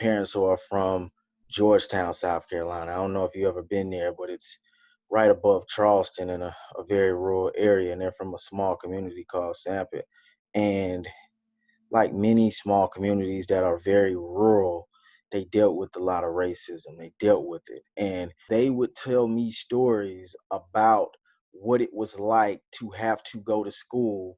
parents are from Georgetown, South Carolina. I don't know if you ever been there, but it's right above Charleston in a very rural area, and they're from a small community called Sampit. And like many small communities that are very rural, they dealt with a lot of racism. They dealt with it. And they would tell me stories about what it was like to have to go to school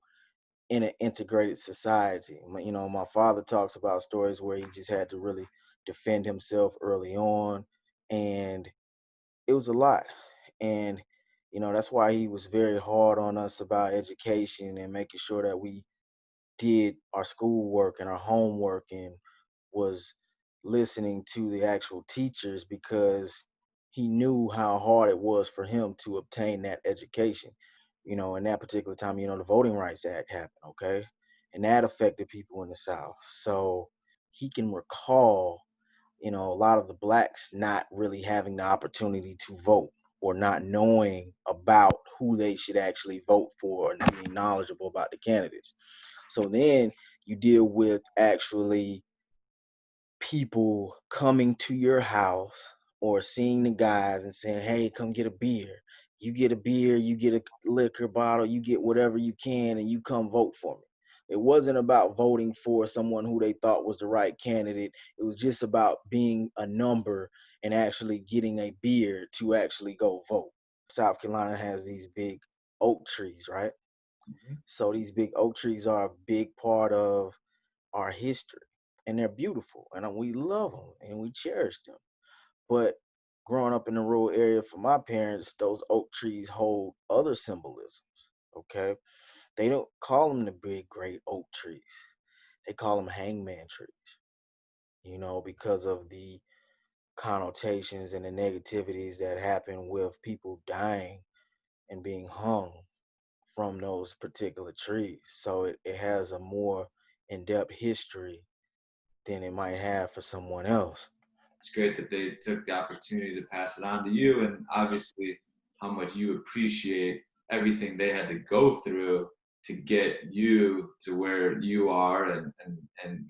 in an integrated society. My father talks about stories where he just had to really defend himself early on, and it was a lot. And that's why he was very hard on us about education and making sure that we did our schoolwork and our homework and was listening to the actual teachers, because he knew how hard it was for him to obtain that education. In that particular time, the Voting Rights Act happened, okay? And that affected people in the South. So he can recall, a lot of the blacks not really having the opportunity to vote, or not knowing about who they should actually vote for, and being knowledgeable about the candidates. So then you deal with actually people coming to your house or seeing the guys and saying, "Hey, come get a beer." You get a beer, you get a liquor bottle, you get whatever you can, and you come vote for me. It wasn't about voting for someone who they thought was the right candidate. It was just about being a number and actually getting a beer to actually go vote. South Carolina has these big oak trees, right? Mhm. So these big oak trees are a big part of our history, and they're beautiful, and we love them and we cherish them. But growing up in the rural area for my parents, those oak trees hold other symbolisms. Okay, they don't call them the big great oak trees; they call them hangman trees. Because of the connotations and the negativities that happen with people dying and being hung from those particular trees. So it has a more in-depth history than it might have for someone else. It's great that they took the opportunity to pass it on to you, and obviously how much you appreciate everything they had to go through to get you to where you are, and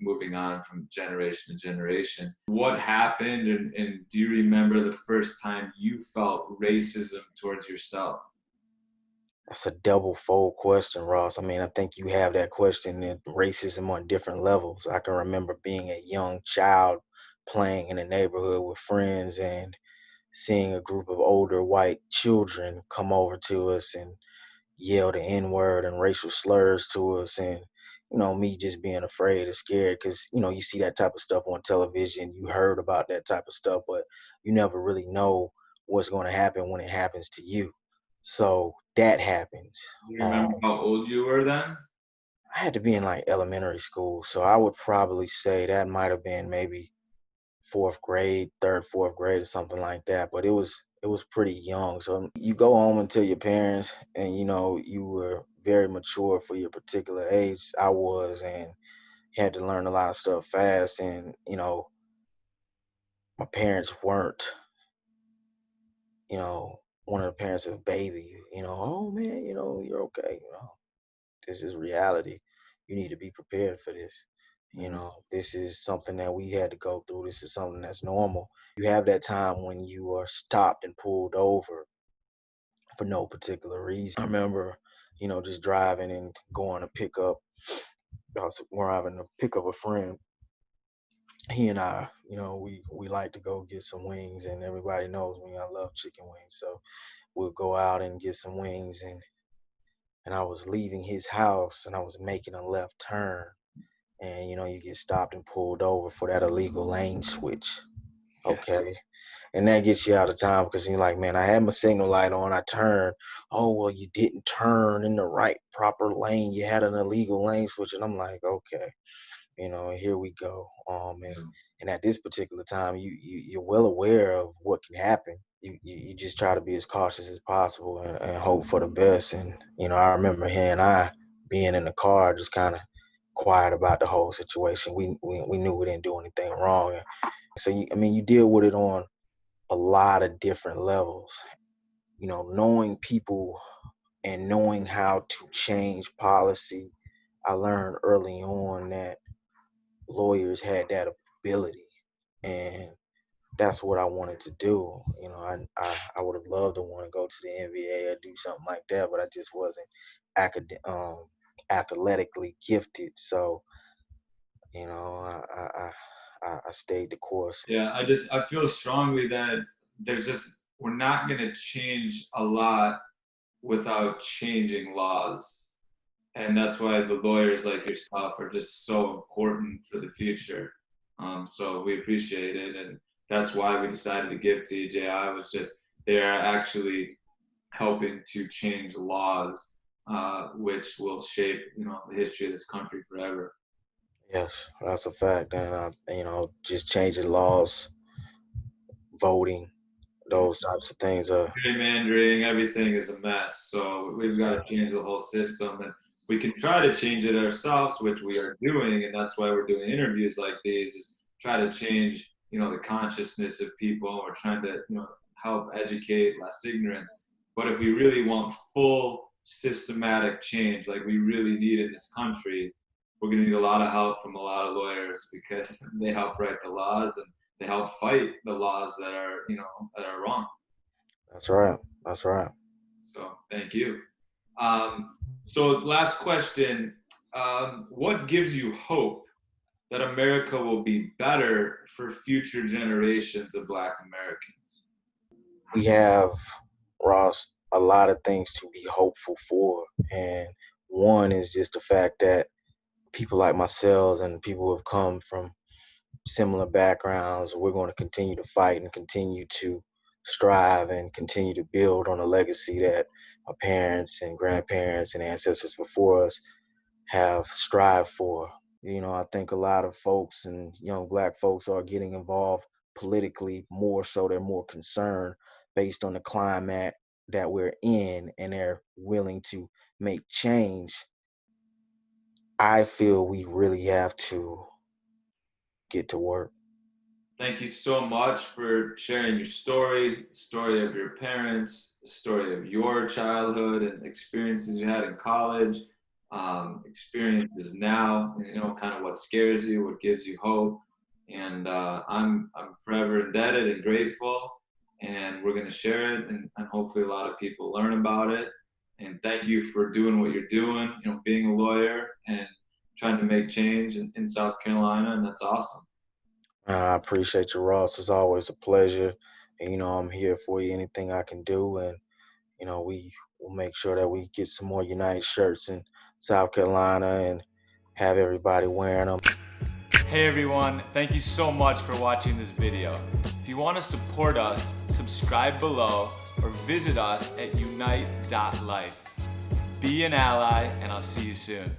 moving on from generation to generation. What happened, and do you remember the first time you felt racism towards yourself? That's a double fold question, Ross. I mean, I think you have that question in racism on different levels. I can remember being a young child playing in the neighborhood with friends and seeing a group of older white children come over to us and yell the N word and racial slurs to us. And, me just being afraid or scared, because, you see that type of stuff on television. You heard about that type of stuff, but you never really know what's going to happen when it happens to you. So that happens. Do you Um, remember how old you were then? I had to be in like elementary school. So I would probably say that might have been maybe fourth grade, third, fourth grade, or something like that. But it was pretty young. So you go home and tell your parents, and you were very mature for your particular age. I was, and had to learn a lot of stuff fast. And my parents weren't, one of the parents of baby. Oh man, you're okay. This is reality. You need to be prepared for this. Mhm. This is something that we had to go through. This is something that's normal. You have that time when you are stopped and pulled over for no particular reason. I remember, just driving and going to pick up, we're having to pick up a friend. He and I, we like to go get some wings, and everybody knows me. I love chicken wings, so we'll go out and get some wings. And I was leaving his house, and I was making a left turn, and you get stopped and pulled over for that illegal lane switch. Yeah. Okay. And that gets you out of time, because you're like, man, I had my signal light on, I turned. Oh, well, you didn't turn in the right proper lane, you had an illegal lane switch. And I'm like, okay, here we go. And at this particular time, you're well aware of what can happen. You just try to be as cautious as possible, and hope for the best. And I remember he and I being in the car, just kind of quiet about the whole situation. We knew we didn't do anything wrong. And so I mean, you deal with it on a lot of different levels. Knowing people and knowing how to change policy. I learned early on that lawyers had that ability. and that's what I wanted to do. I would have loved to want to go to the NBA or do something like that, but I just wasn't athletically gifted. So I stayed the course. Yeah, I feel strongly that we're not going to change a lot without changing laws. And that's why the lawyers like yourself are just so important for the future. So we appreciate it, and that's why we decided to give to EJI. Was just they are actually helping to change laws, which will shape the history of this country forever. Yes, that's a fact. And just changing laws, voting, those types of things are Gerrymandering, everything is a mess. So we've got to change the whole system, and we can try to change it ourselves, which we are doing, and that's why we're doing interviews like these. Is try to change, the consciousness of people. We're trying to, help educate, less ignorance. But if we really want full systematic change, like we really need in this country, we're going to need a lot of help from a lot of lawyers because they help write the laws and they help fight the laws that are, that are wrong. that's right. That's right. So thank you. So last question, what gives you hope that America will be better for future generations of Black Americans? We have, Ross, a lot of things to be hopeful for. And one is just the fact that people like myself and people who have come from similar backgrounds, we're going to continue to fight and continue to strive and continue to build on a legacy that our parents and grandparents and ancestors before us have strived for. I think a lot of folks and young Black folks are getting involved politically more so. They're more concerned based on the climate that we're in, and they're willing to make change. I feel we really have to get to work. Thank you so much for sharing your story, the story of your parents, the story of your childhood and experiences you had in college, experiences now, and, kind of what scares you, what gives you hope. And I'm forever indebted and grateful. And we're going to share it, and hopefully a lot of people learn about it. And thank you for doing what you're doing, being a lawyer and trying to make change in South Carolina. And that's awesome. I appreciate you, Ross. It's always a pleasure. And, I'm here for you. Anything I can do, and we will make sure that we get some more United shirts in South Carolina and have everybody wearing them. Hey everyone, thank you so much for watching this video. If you want to support us, subscribe below or visit us at Unyte.Life. Be an ally, and I'll see you soon.